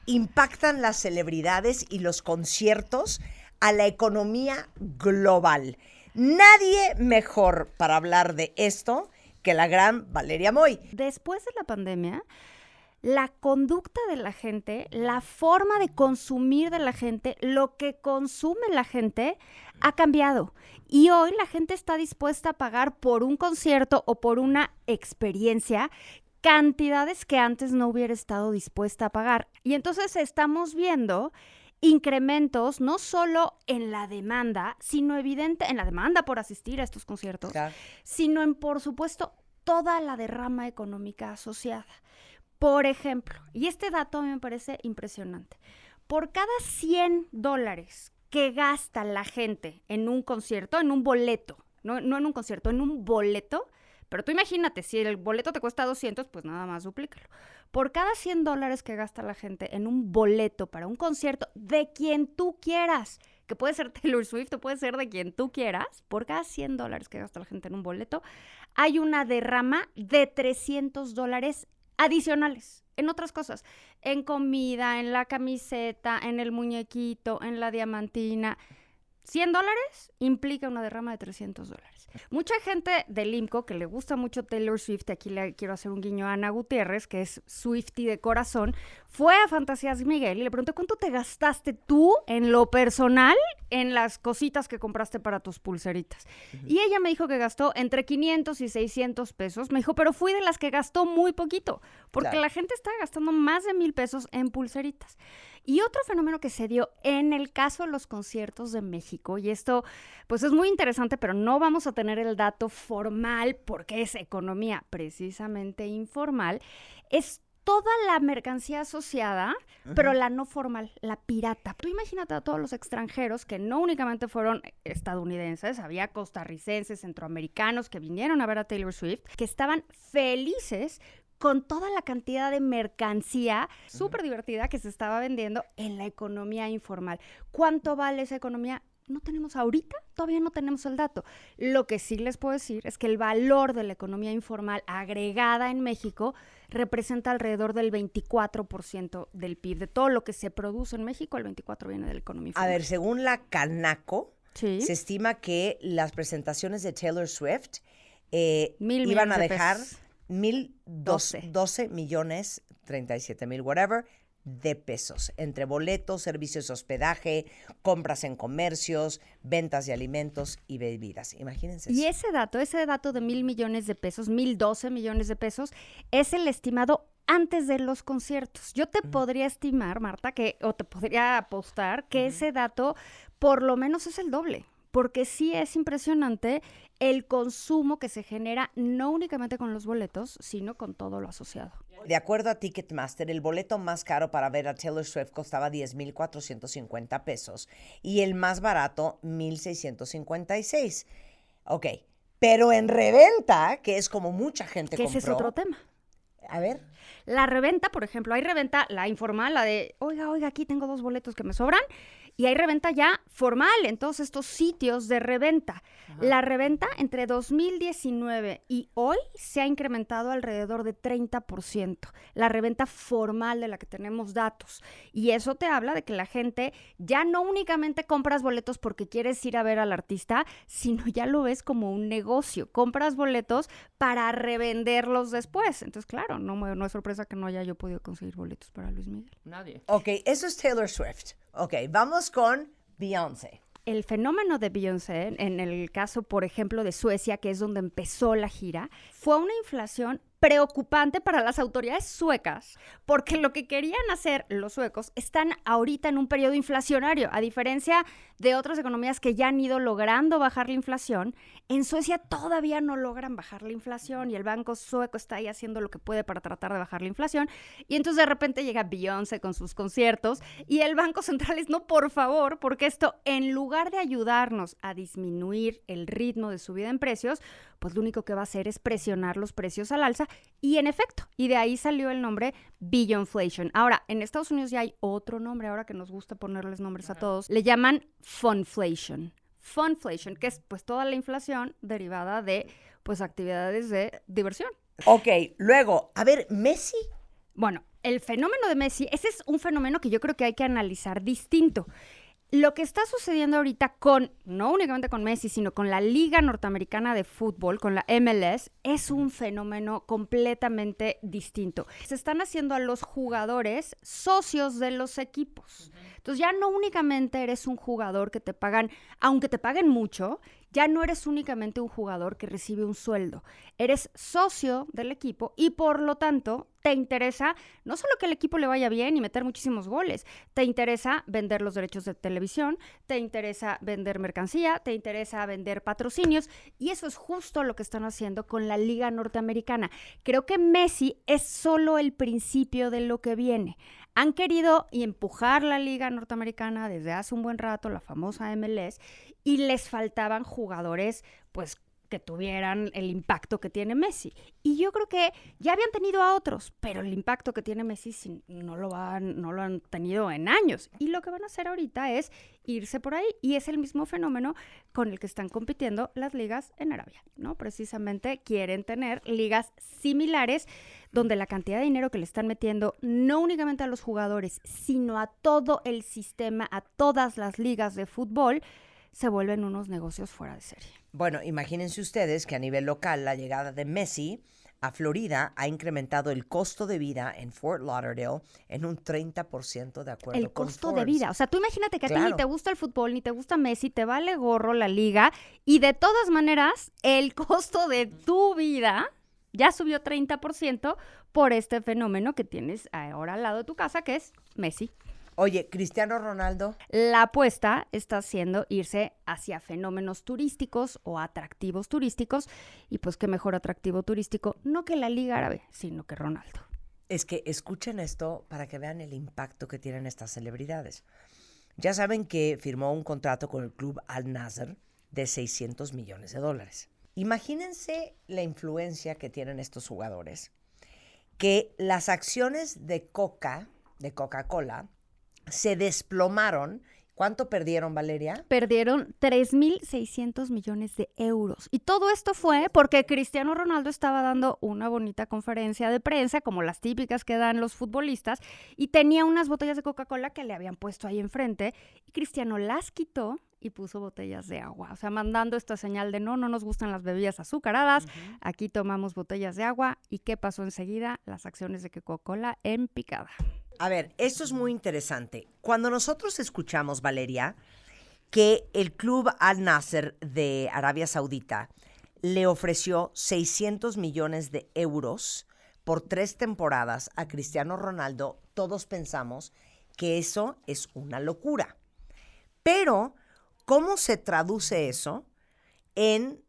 impactan las celebridades y los conciertos a la economía global? Nadie mejor para hablar de esto que la gran Valeria Moy. Después de la pandemia, la conducta de la gente, la forma de consumir de la gente, lo que consume la gente ha cambiado. Y hoy la gente está dispuesta a pagar por un concierto o por una experiencia cantidades que antes no hubiera estado dispuesta a pagar. Y entonces estamos viendo incrementos no solo en la demanda, sino evidente en la demanda por asistir a estos conciertos, claro, sino en, por supuesto, toda la derrama económica asociada. Por ejemplo, y este dato a mí me parece impresionante, por cada $100 que gasta la gente en un concierto, en un boleto, no en un concierto, en un boleto, pero tú imagínate, si el boleto te cuesta 200, pues nada más duplícalo. Por cada $100 que gasta la gente en un boleto para un concierto de quien tú quieras, que puede ser Taylor Swift o puede ser de quien tú quieras, por cada $100 que gasta la gente en un boleto, hay una derrama de $300 adicionales en otras cosas, en comida, en la camiseta, en el muñequito, en la diamantina. $100 implica una derrama de $300. Mucha gente del IMCO que le gusta mucho Taylor Swift, aquí le quiero hacer un guiño a Ana Gutiérrez, que es Swiftie de corazón, fue a Fantasías Miguel y le pregunté cuánto te gastaste tú en lo personal en las cositas que compraste para tus pulseritas. Uh-huh. Y ella me dijo que gastó entre 500 y 600 pesos. Me dijo, pero fui de las que gastó muy poquito, porque claro, la gente está gastando más de 1,000 pesos en pulseritas. Y otro fenómeno que se dio en el caso de los conciertos de México, y esto pues es muy interesante, pero no vamos a tener el dato formal porque es economía precisamente informal, es toda la mercancía asociada, uh-huh, pero la no formal, la pirata. Tú imagínate a todos los extranjeros que no únicamente fueron estadounidenses, había costarricenses, centroamericanos que vinieron a ver a Taylor Swift, que estaban felices con toda la cantidad de mercancía súper divertida que se estaba vendiendo en la economía informal. ¿Cuánto vale esa economía? No tenemos ahorita, todavía no tenemos el dato. Lo que sí les puedo decir es que el valor de la economía informal agregada en México representa alrededor del 24% del PIB. De todo lo que se produce en México, el 24% viene de la economía informal. A ver, según la Canaco, ¿sí?, se estima que las presentaciones de Taylor Swift iban a dejar 12 millones, 37,000, whatever, de pesos, entre boletos, servicios de hospedaje, compras en comercios, ventas de alimentos y bebidas. Imagínense eso. Y ese dato de 1,000 millones de pesos, 1,012 millones de pesos, es el estimado antes de los conciertos. Yo te podría estimar, Marta, o te podría apostar que ese dato por lo menos es el doble, porque sí es impresionante el consumo que se genera no únicamente con los boletos, sino con todo lo asociado. De acuerdo a Ticketmaster, el boleto más caro para ver a Taylor Swift costaba 10,450 pesos y el más barato 1,656. Ok, pero en reventa, que es como mucha gente compró. Que ese es otro tema. A ver. La reventa, por ejemplo, hay reventa, la informal, la de, oiga, aquí tengo 2 boletos que me sobran, y hay reventa ya formal en todos estos sitios de reventa. Ajá. La reventa entre 2019 y hoy se ha incrementado alrededor de 30%. La reventa formal de la que tenemos datos. Y eso te habla de que la gente ya no únicamente compras boletos porque quieres ir a ver al artista, sino ya lo ves como un negocio. Compras boletos para revenderlos después. Entonces, claro, no es sorpresa que no haya yo podido conseguir boletos para Luis Miguel. Nadie. Ok, eso es Taylor Swift. Ok, vamos con Beyoncé. El fenómeno de Beyoncé, en el caso, por ejemplo, de Suecia, que es donde empezó la gira, fue una inflación preocupante para las autoridades suecas, porque lo que querían hacer los suecos están ahorita en un periodo inflacionario, a diferencia de otras economías que ya han ido logrando bajar la inflación. En Suecia todavía no logran bajar la inflación y el banco sueco está ahí haciendo lo que puede para tratar de bajar la inflación, y entonces de repente llega Beyoncé con sus conciertos y el Banco Central es no, por favor, porque esto, en lugar de ayudarnos a disminuir el ritmo de subida en precios, pues lo único que va a hacer es presionar los precios al alza. Y en efecto, y de ahí salió el nombre Beyonflation. Ahora, en Estados Unidos ya hay otro nombre, ahora que nos gusta ponerles nombres a todos, le llaman Funflation. Funflation, que es pues toda la inflación derivada de pues actividades de diversión. Ok, luego, a ver, Messi. Bueno, el fenómeno de Messi, ese es un fenómeno que yo creo que hay que analizar distinto. Lo que está sucediendo ahorita no únicamente con Messi, sino con la Liga Norteamericana de Fútbol, con la MLS, es un fenómeno completamente distinto. Se están haciendo a los jugadores socios de los equipos. Entonces ya no únicamente eres un jugador que te pagan, aunque te paguen mucho, ya no eres únicamente un jugador que recibe un sueldo. Eres socio del equipo y por lo tanto te interesa no solo que el equipo le vaya bien y meter muchísimos goles, te interesa vender los derechos de televisión, te interesa vender mercancía, te interesa vender patrocinios y eso es justo lo que están haciendo con la Liga Norteamericana. Creo que Messi es solo el principio de lo que viene. Han querido empujar la Liga Norteamericana desde hace un buen rato, la famosa MLS, y les faltaban jugadores, pues, que tuvieran el impacto que tiene Messi. Y yo creo que ya habían tenido a otros, pero el impacto que tiene Messi no lo han tenido en años. Y lo que van a hacer ahorita es irse por ahí. Y es el mismo fenómeno con el que están compitiendo las ligas en Arabia, ¿no? Precisamente quieren tener ligas similares donde la cantidad de dinero que le están metiendo no únicamente a los jugadores, sino a todo el sistema, a todas las ligas de fútbol, se vuelven unos negocios fuera de serie. Bueno, imagínense ustedes que a nivel local la llegada de Messi a Florida ha incrementado el costo de vida en Fort Lauderdale en un 30% de acuerdo el con costo Forbes. de vida. O sea, tú imagínate que a ti Claro. ni te gusta el fútbol, ni te gusta Messi, te vale gorro la liga y de todas maneras el costo de tu vida ya subió 30% por este fenómeno que tienes ahora al lado de tu casa, que es Messi. Oye, Cristiano Ronaldo, La apuesta está siendo irse hacia fenómenos turísticos o atractivos turísticos y pues qué mejor atractivo turístico, no que la Liga Árabe, sino que Ronaldo. es que escuchen esto para que vean el impacto que tienen estas celebridades. Ya saben que firmó un contrato con el club Al Nassr de $600 millones. Imagínense la influencia que tienen estos jugadores, que las acciones de Coca-Cola, se desplomaron. ¿Cuánto perdieron, Valeria? Perdieron 3.600 millones de euros. Y todo esto fue porque Cristiano Ronaldo estaba dando una bonita conferencia de prensa, como las típicas que dan los futbolistas, y tenía unas botellas de Coca-Cola que le habían puesto ahí enfrente, y Cristiano las quitó y puso botellas de agua. O sea, mandando esta señal de no nos gustan las bebidas azucaradas, aquí tomamos botellas de agua. ¿Y qué pasó enseguida? Las acciones de Coca-Cola en picada. A ver, esto es muy interesante. Cuando nosotros escuchamos, Valeria, que el club Al Nassr de Arabia Saudita le ofreció 600 millones de euros por 3 temporadas a Cristiano Ronaldo, todos pensamos que eso es una locura. Pero, ¿cómo se traduce eso en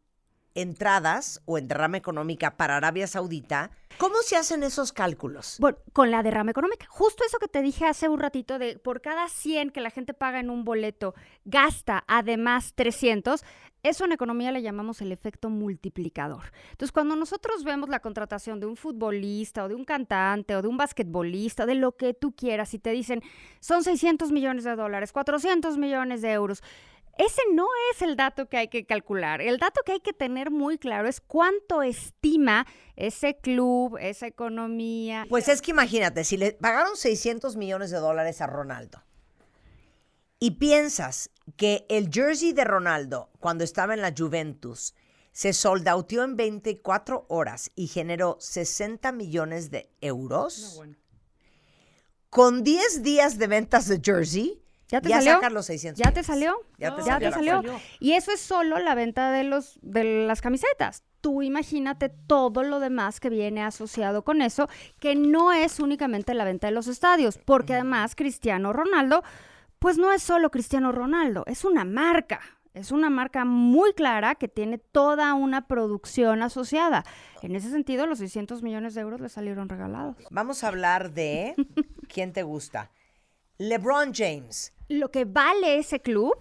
entradas o en derrama económica para Arabia Saudita? ¿Cómo se hacen esos cálculos? Bueno, con la derrama económica. Justo eso que te dije hace un ratito de por cada 100 que la gente paga en un boleto, gasta además 300, eso en economía le llamamos el efecto multiplicador. Entonces, cuando nosotros vemos la contratación de un futbolista o de un cantante o de un basquetbolista, de lo que tú quieras, y te dicen, son 600 millones de dólares, 400 millones de euros, ese no es el dato que hay que calcular. El dato que hay que tener muy claro es cuánto estima ese club, esa economía. Pues es que imagínate, si le pagaron 600 millones de dólares a Ronaldo y piensas que el jersey de Ronaldo, cuando estaba en la Juventus, se soldautió en 24 horas y generó 60 millones de euros, No, bueno. con 10 días de ventas de jersey, ¿Ya te ya salió? sacas los 600 ¿Ya te millones. salió? Ya te Ya salió te la salió. cuenta. Y eso es solo la venta de las camisetas. Tú imagínate todo lo demás que viene asociado con eso, que no es únicamente la venta de los estadios, porque además Cristiano Ronaldo, pues no es solo Cristiano Ronaldo, es una marca. Es una marca muy clara que tiene toda una producción asociada. En ese sentido, los 600 millones de euros le salieron regalados. Vamos a hablar de ¿quién te gusta? LeBron James. Lo que vale ese club,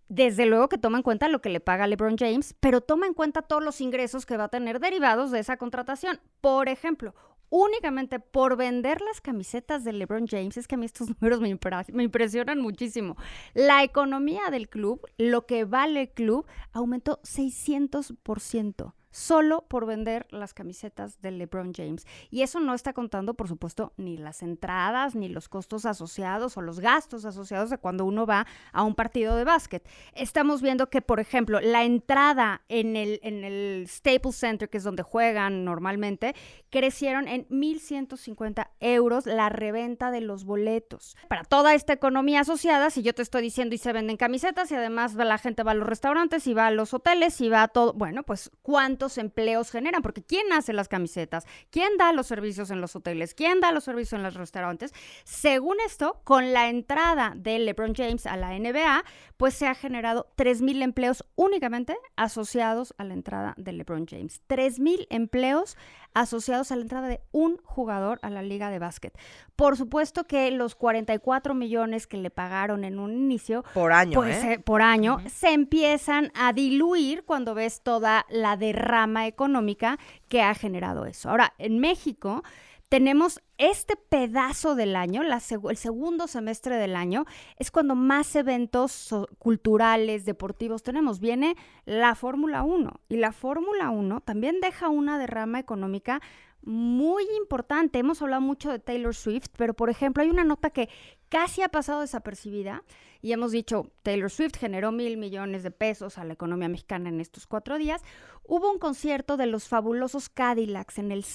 desde luego que toma en cuenta lo que le paga LeBron James, pero toma en cuenta todos los ingresos que va a tener derivados de esa contratación. Por ejemplo, únicamente por vender las camisetas de LeBron James, es que a mí estos números me impresionan muchísimo. La economía del club, lo que vale el club, aumentó 600%. solo por vender las camisetas de LeBron James. Y eso no está contando, por supuesto, ni las entradas, ni los costos asociados o los gastos asociados de cuando uno va a un partido de básquet. Estamos viendo que, por ejemplo, la entrada en el Staples Center, que es donde juegan normalmente, crecieron en 1,150 euros la reventa de los boletos. Para toda esta economía asociada, si yo te estoy diciendo y se venden camisetas y además la gente va a los restaurantes y va a los hoteles y va a todo, bueno, pues ¿cuántos empleos generan? Porque ¿quién hace las camisetas? ¿Quién da los servicios en los hoteles? ¿Quién da los servicios en los restaurantes? Según esto, con la entrada de LeBron James a la NBA, pues se ha generado 3,000 empleos únicamente asociados a la entrada de LeBron James. 3,000 empleos asociados a la entrada de un jugador a la liga de básquet. Por supuesto que los 44 millones que le pagaron en un inicio, por año, pues, por año, se empiezan a diluir cuando ves toda la derrama económica que ha generado eso. Ahora, en México tenemos este pedazo del año, el segundo semestre del año, es cuando más eventos culturales, deportivos tenemos. Viene la Fórmula 1 y la Fórmula 1 también deja una derrama económica muy importante. Hemos hablado mucho de Taylor Swift, pero por ejemplo hay una nota que casi ha pasado desapercibida y hemos dicho, Taylor Swift generó 1,000 millones de pesos a la economía mexicana en estos 4 días. Hubo un concierto de los fabulosos Cadillacs en el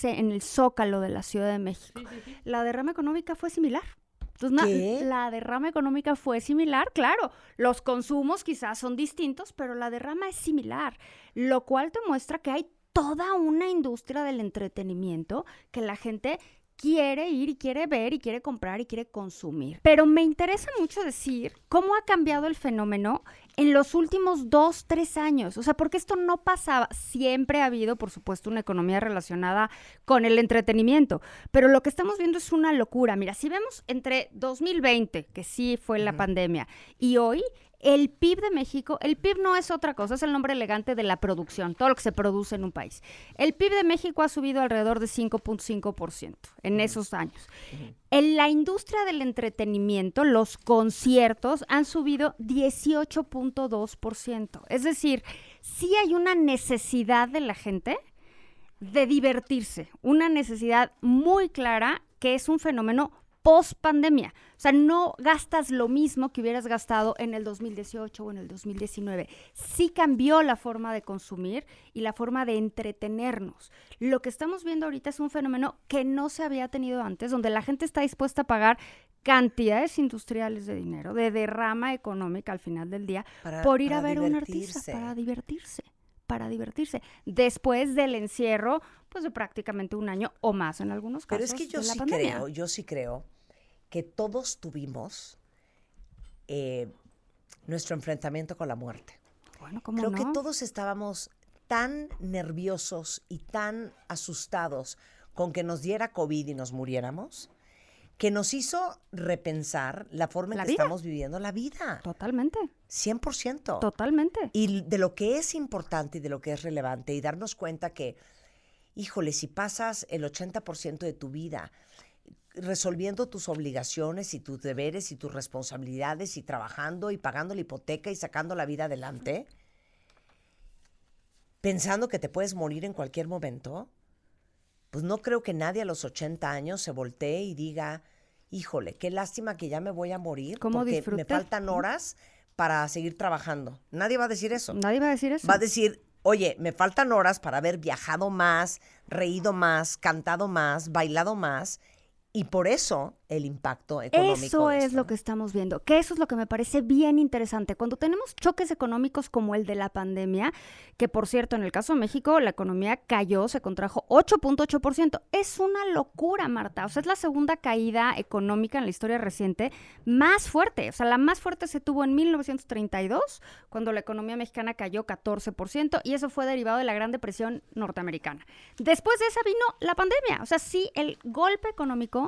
Zócalo de la Ciudad de México. Sí. La derrama económica fue similar. Entonces, la derrama económica fue similar, claro, los consumos quizás son distintos, pero la derrama es similar, lo cual te muestra que hay toda una industria del entretenimiento que la gente quiere ir y quiere ver y quiere comprar y quiere consumir. Pero me interesa mucho decir cómo ha cambiado el fenómeno en los últimos 2, 3 años. O sea, porque esto no pasaba. Siempre ha habido, por supuesto, una economía relacionada con el entretenimiento. Pero lo que estamos viendo es una locura. Mira, si vemos entre 2020, que sí fue la pandemia, y hoy, el PIB de México, el PIB no es otra cosa, es el nombre elegante de la producción, todo lo que se produce en un país. El PIB de México ha subido alrededor de 5.5% en esos años. En la industria del entretenimiento, los conciertos han subido 18.2%. Es decir, sí hay una necesidad de la gente de divertirse, una necesidad muy clara que es un fenómeno post-pandemia. O sea, no gastas lo mismo que hubieras gastado en el 2018 o en el 2019. Sí cambió la forma de consumir y la forma de entretenernos. Lo que estamos viendo ahorita es un fenómeno que no se había tenido antes, donde la gente está dispuesta a pagar cantidades industriales de dinero, de derrama económica al final del día, por ir a ver a un artista, para divertirse, después del encierro, pues de prácticamente un año o más en algunos casos. Pero es que yo sí creo que todos tuvimos nuestro enfrentamiento con la muerte. Bueno, ¿cómo creo no? que todos estábamos tan nerviosos y tan asustados con que nos diera COVID y nos muriéramos, que nos hizo repensar la forma en que estamos viviendo la vida. Totalmente. 100%. Totalmente. Y de lo que es importante y de lo que es relevante y darnos cuenta que, híjole, si pasas el 80% de tu vida resolviendo tus obligaciones y tus deberes y tus responsabilidades y trabajando y pagando la hipoteca y sacando la vida adelante, pensando que te puedes morir en cualquier momento, pues no creo que nadie a los 80 años se voltee y diga, híjole, qué lástima que ya me voy a morir porque me faltan horas para seguir trabajando. Nadie va a decir eso. Nadie va a decir eso. Va a decir, oye, me faltan horas para haber viajado más, reído más, cantado más, bailado más. Y por eso el impacto económico. Eso es lo que estamos viendo, que eso es lo que me parece bien interesante. Cuando tenemos choques económicos como el de la pandemia, que por cierto, en el caso de México, la economía cayó, se contrajo 8.8%. Es una locura, Marta. O sea, es la segunda caída económica en la historia reciente más fuerte. O sea, la más fuerte se tuvo en 1932, cuando la economía mexicana cayó 14%, y eso fue derivado de la Gran Depresión norteamericana. Después de esa vino la pandemia. O sea, sí, el golpe económico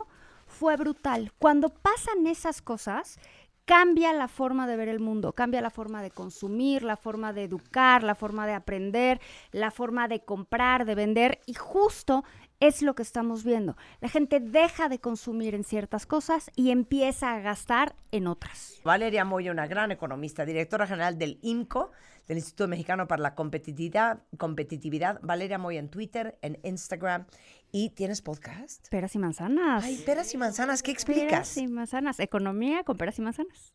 fue brutal. Cuando pasan esas cosas, cambia la forma de ver el mundo, cambia la forma de consumir, la forma de educar, la forma de aprender, la forma de comprar, de vender, y justo es lo que estamos viendo. La gente deja de consumir en ciertas cosas y empieza a gastar en otras. Valeria Moya, una gran economista, directora general del IMCO, del Instituto Mexicano para la Competitividad. Valeria Moya en Twitter, en Instagram. ¿Y tienes podcast? Peras y manzanas. Ay, peras y manzanas, ¿qué explicas? Peras y manzanas. Economía con peras y manzanas.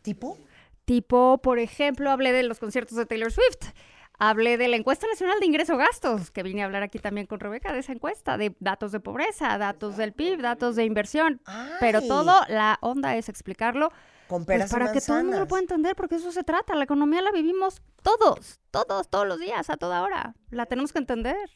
¿Tipo? Tipo, por ejemplo, hablé de los conciertos de Taylor Swift. Hablé de la encuesta nacional de ingreso-gastos, que vine a hablar aquí también con Rebeca de esa encuesta, de datos de pobreza, datos del PIB, datos de inversión. Ay. Pero todo, la onda es explicarlo Con peras pues, para y que todo el mundo lo manzanas. pueda entender, porque eso se trata. La economía la vivimos todos los días, a toda hora. La tenemos que entender.